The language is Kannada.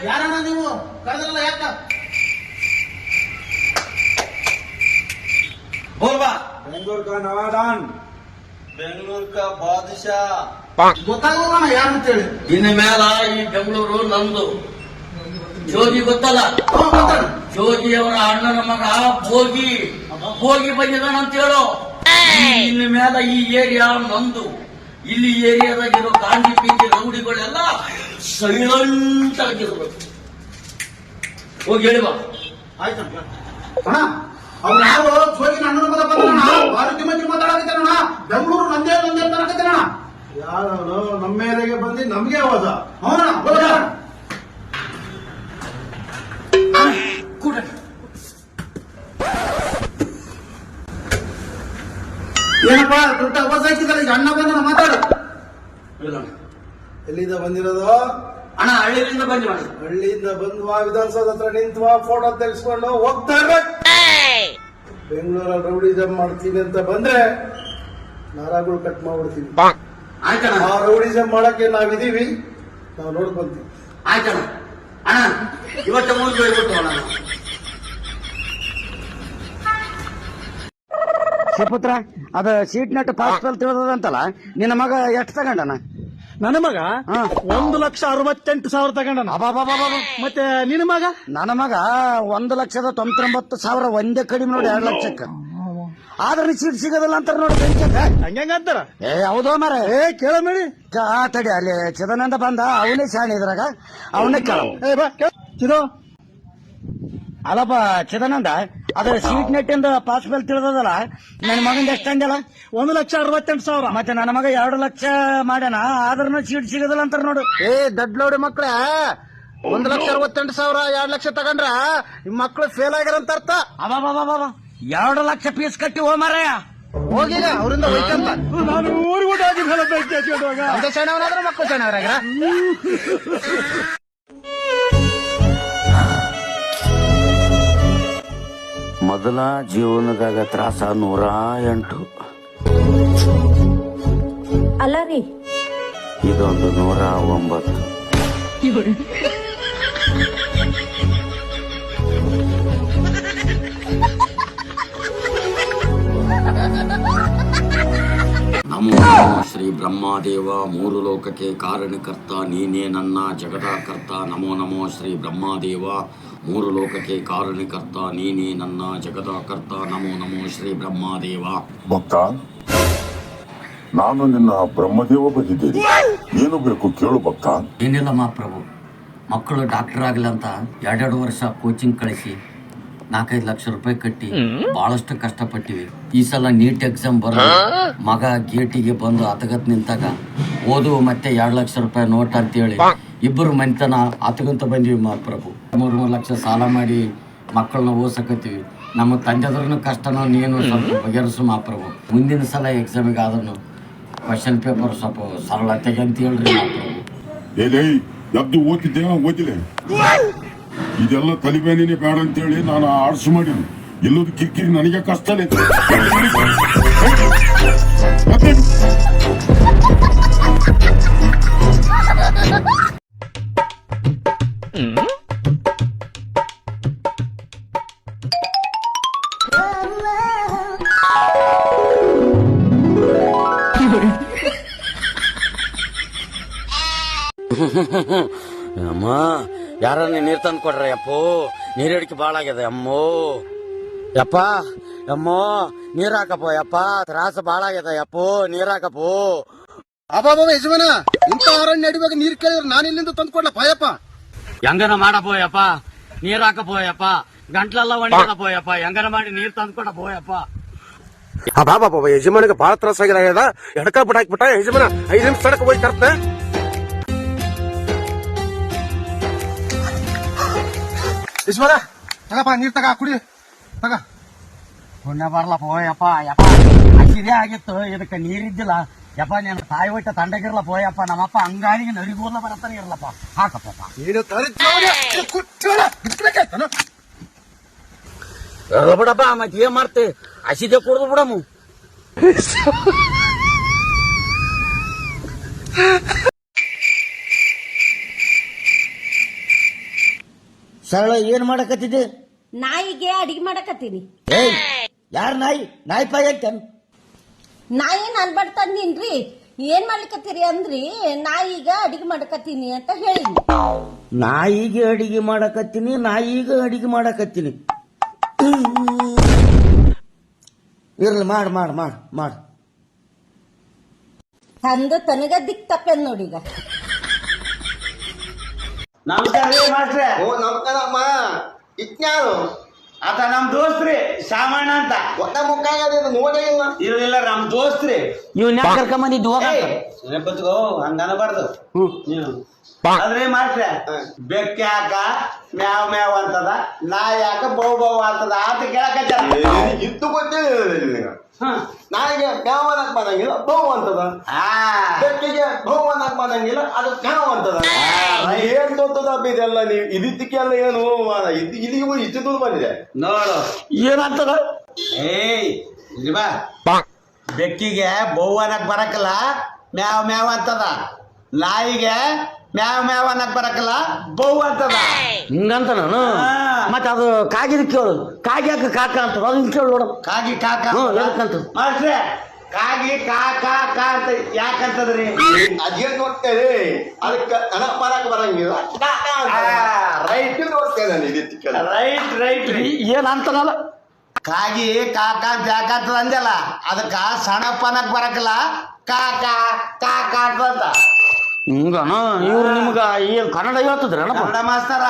ಯಾರಣ್ಣ ನೀವು ಕರೆದ್ರಲ್ಲ ಯಾಕ? ಬೋಲ್ವಾ. ಬೆಂಗಳೂರು ಕಾ ನವಾದಾನ್, ಬೆಂಗಳೂರು ಕಾ ಬಾದಶಾ. ಗೊತ್ತಾಗೋಣ ಯಾರು ಅಂತೇಳಿ. ಇನ್ನ ಮೇಲ ಈ ಬೆಂಗಳೂರು ನಮ್ದು. ಜೋಗಿ ಗೊತ್ತಲ್ಲ? ಜೋಗಿ ಅವರ ಅಣ್ಣನ ಮಗ ಭೋಗಿ ಬಂದಿದ್ದಾನ ಅಂತ ಹೇಳು. ಇನ್ನು ಮೇಲ ಈ ಏರಿಯಾ ನಮ್ದು. ಇಲ್ಲಿ ಏರಿಯಾದಾಗಿರೋ ಗಾಂಧಿ ಪಿಂಡಿ ರೌಡಿಗಳೆಲ್ಲ ಸೈಲೆಂಟ್ ಆಗಿರ್ಬೇಕು. ಹೋಗಿ ಹೇಳುವ. ಆಯ್ತು ಅಣ್ಣ. ಅವ್ರು ಯಾರು ಜೋಗಿನ ಅಣ್ಣನ ಮಗ ಬಂದಣ್ಣ. ಆರೋಗ್ಯ ಮಂತ್ರಿ ಮಾತಾಡಕತ್ತೇನಣ್ಣ. ಬೆಂಗಳೂರು ನಂದೇ ತನಕತ್ತೇನಣ್ಣ. ಯಾರು ನಮ್ಮ ಮೇರೆಗೆ ಬಂದು ನಮ್ಗೆ ಹೋದ. ಅವನ ಕೂಡ ಏನಪ್ಪ ದೊಡ್ಡ ಅವಾಜ್ ಹಾಕಿದ್ರೆ ಈಗ ಅಣ್ಣ ಬಂದ ಮಾತಾಡು. ಎಲ್ಲಿಂದ ಬಂದಿರೋದು? ಅಣ್ಣ ಹಳ್ಳಿಯಿಂದ ಬಂದಿವ. ಹಳ್ಳಿಯಿಂದ ಬಂದ್ವಾ, ವಿಧಾನಸೌಧ ಹತ್ರ ನಿಂತ್ವಾ, ಫೋಟೋ ತೆಗೆಸ್ಕೊಂಡು ಹೋಗ್ತಾ ಇರ್ಬೇಕು. ಬೆಂಗಳೂರಲ್ಲಿ ರೌಡಿಸಮ್ ಮಾಡ್ತೀನಿ ಅಂತ ಬಂದ್ರೆ ನರಗಳು ಕಟ್ ಮಾಡ್ಬಿಡ್ತೀವಿ. ಆಯ್ತಣ್ಣ. ಆ ರೌಡಿಸಮ್ ಮಾಡಕ್ಕೆ ನಾವಿದೀವಿ, ನಾವು ನೋಡ್ಕೊಂತೀವಿ. ಆಯ್ತಣ್ಣ. ಅಣ್ಣ ಇವತ್ತ ಮುಂದೆ ಹೋಗ್ಬಿಟ್ಟು ಅಣ್ಣ. ಪುತ್ರ ಅದ ಸೀಟ್ ನಟ್ ಪಾಸ್ಪಲ್ ತಿಳಿದಂತಲ್ಲ, ನಿನ್ನ ಮಗ ಎಷ್ಟು ತಗೊಂಡನ? ನನ್ನ ಮಗ 1,68,000 ತಗೊಂಡನ. ಮತ್ತೆ ನಿನ್ನ ಮಗ? ನನ್ನ ಮಗ 1,99,000 ಒಂದೇ ಕಡಿಮೆ ನೋಡಿ, 2 ಲಕ್ಷಕ್ಕೆ. ಆದ್ರೆ ಸೀಟ್ ಸಿಗೋದಿಲ್ಲ ಅಂತಾರ ನೋಡಿ ಬೆಂಕಿ. ಹಂಗಂತಾರ? ಏ ಹೌದೋ ಮರ. ಕೇಳ ಮೇಡಿ ತಡಿ, ಅಲ್ಲಿ ಚಿದಾನಂದ ಬಂದ, ಅವನೇ ಶಾಣೆ ಇದ್ರಾಗ, ಅವನೇ ಕೇಳ. ಅಲ್ಲಪ್ಪ ಚಿದಾನಂದ, ಅದ್ರ ಸೀಟ್ ನೆಟ್ಟಿಂದ ಪಾಸ್ಬಲ್ ತಿಳಿದಲ್ಲ, ನನ್ನ ಮಗಂದ ಎಷ್ಟು ಅಂದಲ್ಲ? 1,68,000. ಮತ್ತೆ ನನ್ನ ಮಗ 2 ಲಕ್ಷ ಮಾಡ್ಯಾನ, ಆದ್ರೂ ಸೀಟ್ ಸಿಗೋದಿಲ್ಲ ಅಂತಾರ ನೋಡು. ಏ ದಡ್ಲೋಡಿ ಮಕ್ಳ, 1,68,000 2 ಲಕ್ಷ ತಗೊಂಡ್ರ ನಿಮ್ ಮಕ್ಳು ಫೇಲ್ ಆಗ್ಯಾರಂತ ಅರ್ಥ. ಅಬಾಬಾಬಾಬಾ, 2 ಲಕ್ಷ ಪೀಸ್ ಕಟ್ಟಿ ಹೋ ಮಾರಾಯ. ಹೋಗಿಲ್ಲ ಅವರಿಂದ ಹೋಯ್ತಂತ. ನಾನು ಊರಿಗೂ ಸಣ್ಣವನಾದ್ರೆ ಮಕ್ಕಳು ಸಣ್ಣವರಾಗ. ಮೊದಲ ಜೀವನದಾಗ ತ್ರಾಸ 108, ಅಲ್ಲ ರೀ ಇದೊಂದು 109. ನಮೋ ಶ್ರೀ ಬ್ರಹ್ಮದೇವ, 3 ಲೋಕಕ್ಕೆ ಕಾರಣಕರ್ತ ನೀನೇ ನನ್ನ ಜಗದಾಕರ್ತ. ನಮೋ ಶ್ರೀ ಬ್ರಹ್ಮದೇವ, 3 ಲೋಕಕ್ಕೆ ಕಾರಣಕರ್ತ ನೀನೇ ನನ್ನ ಜಗದಾಕರ್ತ. ನಮೋ ಶ್ರೀ ಬ್ರಹ್ಮದೇವ. ಭಕ್ತ, ನಾನು ನಿನ್ನ ಬ್ರಹ್ಮದೇವ ಬಂದಿದ್ದೇನೆ. ಏನು ಬೇಕು ಕೇಳು ಭಕ್ತ. ಏನಿಲ್ಲ ಮಹಾಪ್ರಭು, ಮಕ್ಕಳು ಡಾಕ್ಟರ್ ಆಗಲಿ ಅಂತ 2 ವರ್ಷ ಕೋಚಿಂಗ್ ಕಳಿಸಿ 4-5 ಲಕ್ಷ ರೂಪಾಯಿ ಕಟ್ಟಿ ಬಹಳಷ್ಟು ಕಷ್ಟಪಟ್ಟಿವಿ. ಈ ಸಲ ನೀಟ್ ಎಕ್ಸಾಮ್ ಬರೋ ಮಗ ಗೇಟಿಗೆ ಬಂದು ಹತಗತ್ ನಿಂತಾಗ ಓದು ಮತ್ತೆ 2 ಲಕ್ಷ ರೂಪಾಯಿ ನೋಟ್ ಅಂತೇಳಿ ಇಬ್ಬರು ಮನೆತನ ಹತಗಂತ ಬಂದಿವಿ ಮಹಾಪ್ರಭು. 3 ಲಕ್ಷ ಸಾಲ ಮಾಡಿ ಮಕ್ಕಳನ್ನ ಓದ್ಸಕತ್ತೀವಿ. ನಮ್ಮ ತಂದೆದ್ರೂ ಕಷ್ಟನೋ ನೀನು ಸ್ವಲ್ಪ ಬಗೆಹರಿಸು ಮಹಾಪ್ರಭು. ಮುಂದಿನ ಸಲ ಎಕ್ಸಾಮಿಗೆ ಆದ್ರೂ ಕ್ವಶನ್ ಪೇಪರ್ ಸ್ವಲ್ಪ ಸರಳತೆಗೆ ಅಂತ ಹೇಳ್ರಿ ಮಹಾಪ್ರಭು. ಎದ್ದು ಓದಿದ್ದೆ ಓದಿಲ್ಲ, ಇದೆಲ್ಲ ತಲಿಬೇನೇ ಬೇಡ ಅಂತೇಳಿ ನಾನು ಆರ್ಸ್ ಮಾಡೀನಿ. ಎಲ್ಲರೂ ಕಿರಿಕಿರಿ ನನಗೆ ಕಷ್ಟನೇ. ಅಮ್ಮ, ಯಾರ ನೀರ್ ತಂದು ಕೊಡ್ರ ಯಪ್ಪೋ, ನೀರ್ ಹಿಡಿಕೆ ಬಾಳ ಆಗ್ಯದ ಅಮ್ಮೋ. ಯಪ್ಪ ಅಮ್ಮೋ, ನೀರ್ ಹಾಕಪ್ಪೋ ಯಪ್ಪ, ತ್ರಾಸ ಬಾಳ ಆಗ್ಯದ ಯಪ್ಪೋ, ನೀರ್ ಹಾಕಪ್ಪೋ. ಅಬ್ಬಾಬಾ ಯಜಮಾನ, ಇಂಥ ಅರಣ್ಯ ನಡಿವಾಗ ನೀರ್ ಕೇಳಿದ್ರೆ ನಾನು ಇಲ್ಲಿಂದ ತಂದು ಕೊಡ್ಲಪ್ಪ ಯಪ್ಪ. ಹೆಂಗನ ಮಾಡಬೋಯಪ್ಪ, ನೀರ್ ಹಾಕಬೋಯಪ್ಪ, ಗಂಟ್ಲೆಲ್ಲ ಒಣಗಬೋಯಪ್ಪ, ಹೆಂಗನ ಮಾಡಿ ನೀರ್ ತಂದು ಕೊಡಬೋಯಪ್ಪ. ಅಬ್ಬಾಬಾಬಾ ಯಜಮಾನಿಗೆ ಬಾಳ ತ್ರಾಸ ಆಗ್ಯದ. ಎಡಕ ಬಿಟ್ಟಾಕ್ಬಿಟ್ಟ ಯಜಮಾನ. 5 ನಿಮಿಷ ತಡಕ ಹೋಗಿ ತರ್ತ. ಯಜಮಾನ ತಗಪ್ಪ, ನೀರ್ ತಗ, ಕುಡಿ ತಗ. ಪುಣ್ಯ ಬರ್ಲಪ್ಪ ಹೋಯಪ್ಪ. ಯಪ್ಪ ಹಸಿರೇ ಆಗಿತ್ತು, ಇದಕ್ಕೆ ನೀರಿದ್ದಿಲ್ಲ ಯಪ್ಪ. ನೀನು ತಾಯಿ ಹೊಟ್ಟೆ ತಂಡಗಿರ್ಲಪ್ಪ ಹೋಯಪ್ಪ. ನಮ್ಮಪ್ಪ ಹಂಗಾರಿಗೆ ನರಿಗೋರ್ಲ ಬರತ್ತಾನೆ ಇರ್ಲಪ್ಪ. ಹಾಕಪ್ಪ ಬಿಡಪ್ಪ, ಮತ್ತೆ ಏನ್ ಮಾಡ್ತೆ, ಹಸಿದೆ ಕುಡ್ದು ಬಿಡಮು. ಸರಳ ಏನ್ ಮಾಡಕತ್ತಿದ್ದೆ? ನಾಯಿಗೆ ಅಡಿಗೆ ಮಾಡಕತ್ತೀನಿ. ಏಯ್ ಯಾರ ನಾಯಿ? ನಾಯಿ ಪಾಯಿ ಅಂತ ನಾಯಿ ನನ್ ಬಡ್ ತಂದೀನ್ರಿ. ಏನ್ ಮಾಡ್ಲಿಕತ್ತೀರಿ ಅಂದ್ರಿ ನಾಯಿಗ ಅಡಿಗೆ ಮಾಡಕತ್ತೀನಿ ಅಂತ ಹೇಳಿದ್ನಿ. ನಾಯಿಗೆ ಅಡಿಗೆ ಮಾಡಕತ್ತೀನಿ, ನಾಯಿಗೆ ಅಡಿಗೆ ಮಾಡಕತ್ತೀನಿ. ಇರ್ಲಿ, ಮಾಡ್ ಮಾಡ್ ಮಾಡ್ ಮಾಡ್. ತಂದು ತನಗ ದಿಕ್ ತಪ್ಪೇನ್ ನೋಡಿ. ಈಗ ನಮಸ್ಕಾರ ರೀ ಮಾಸ್ಟ್ರೆ. ಓ ನಮಸ್ಕಾರಮ್ಮ. ಇತ್ನ್ಯಾರು? ಆತ ನಮ್ ದೋಸ್ತ್ರಿ ಶಾಮಣ್ಣ ಅಂತ. ಒಟ್ಟ ಮುಖ ನೋಡೇ ಇಲ್ಲ. ಇಲ್ಲ ನಮ್ ದೋಸ್ತ್ರಿ. ಇವ್ನ ಯಾಕೆ ಕರ್ಕೊಂಬಂದಿದ್ದು? ಬತ್ಕೋ ಹಂಗ ಅನಬಾರ್ದು. ಆದ್ರೆ ಮಾಸ್ಟ್ರೆ, ಬೆಕ್ಕ ಯಾಕ ಮ್ಯಾವ್ ಮ್ಯಾವ್ ಅಂತದ, ನಾಯಿ ಯಾಕ ಬೌ ಬೌ ಅಂತದ ಅಂತ ಕೇಳಕತ್ತಾರ. ಇತ್ತು ಗೊತ್ತಿಲ್ಲ. ನಾಯಿಗೆ ಮ್ಯಾವ್ ಅನ್ನಕ್ ಮಾಡಂಗಿಲ್ಲ, ಬಹು ಅಂತದ. ಬೆಕ್ಕಿಗೆ ಬಹು ಅನ್ನಕ್ ಮಾಡಂಗಿಲ್ಲ, ಅದು ಮ್ಯಾವ್ ಅಂತದ. ಏನ್ ಗೊತ್ತದ ಇದೆಲ್ಲ ನೀವು ಇದಕ್ಕೆಲ್ಲ ಏನು ಇಲ್ಲಿಗೂ ಇಷ್ಟು ದೂರ ಬಂದಿದೆ ನೋಡು ಏನಂತದ? ಏಯ್ ಇಲ್ಲಿ ಬಾ. ಬೆಕ್ಕಿಗೆ ಬೌ ಅನ್ನಕ್ ಬರಕಲ್ಲ, ಮ್ಯಾವ್ ಮ್ಯಾವ್ ಅಂತದ. ನಾಯಿಗೆ ಮ್ಯಾವ್ ಮ್ಯಾವ್ ಅನ್ನಕ್ ಬರಕಲ್ಲ, ಬೌ ಅಂತದ. ಹಿಂಗಂತ ನಾನು ಮತ್ತೆ ಅದು ಕಾಗಿದ ಕೇಳು. ಕಾಗಿ ಯಾಕೆ ಕಾಕ ಅಂತದ? ಅದನ್ನ ಕೇಳು ನೋಡು. ಕಾಗಿ ಕಾಕ ಯಾಕಂತ? ಮಾಸ್ಟ್ರೆ, ಕಾಗಿ ಕಾ ಕಾ ಕಾ ಅಂತ ಯಾಕಂತದ್ರಿ? ಅದೇನ್ ನೋಡ್ತೇವೆ, ಅದಕ್ಕೆ ಅನ್ನಕ್ ಮಾಡಕ್ ಬರಂಗಿಲ್ಲ. ರೈಟ್ ನೋಡ್ತೇನೆ ನಾನು ಇದಕ್ಕೆ. ರೈಟ್ ರೈಟ್ ರೀ. ಏನಂತನಲ್ಲ ಕಾಗಿ ಕಾಕ ಅಂತ ಯಾಕಂತದ ಅಂದಲ್ಲ, ಅದಕ್ಕ ಸಣಪ್ಪ ಅನ್ನಕ್ ಬರಕಲ್ಲ, ಕಾಕ ಕಾಕ ಅಂತ. ಹಿಂಗನ ಇವ್ರು ನಿಮ್ಗ ಏನ್ ಕನ್ನಡ ಹೇಳ್ತದ್ರಪ್ಪ? ಕನ್ನಡ ಮಾಸ್ತರ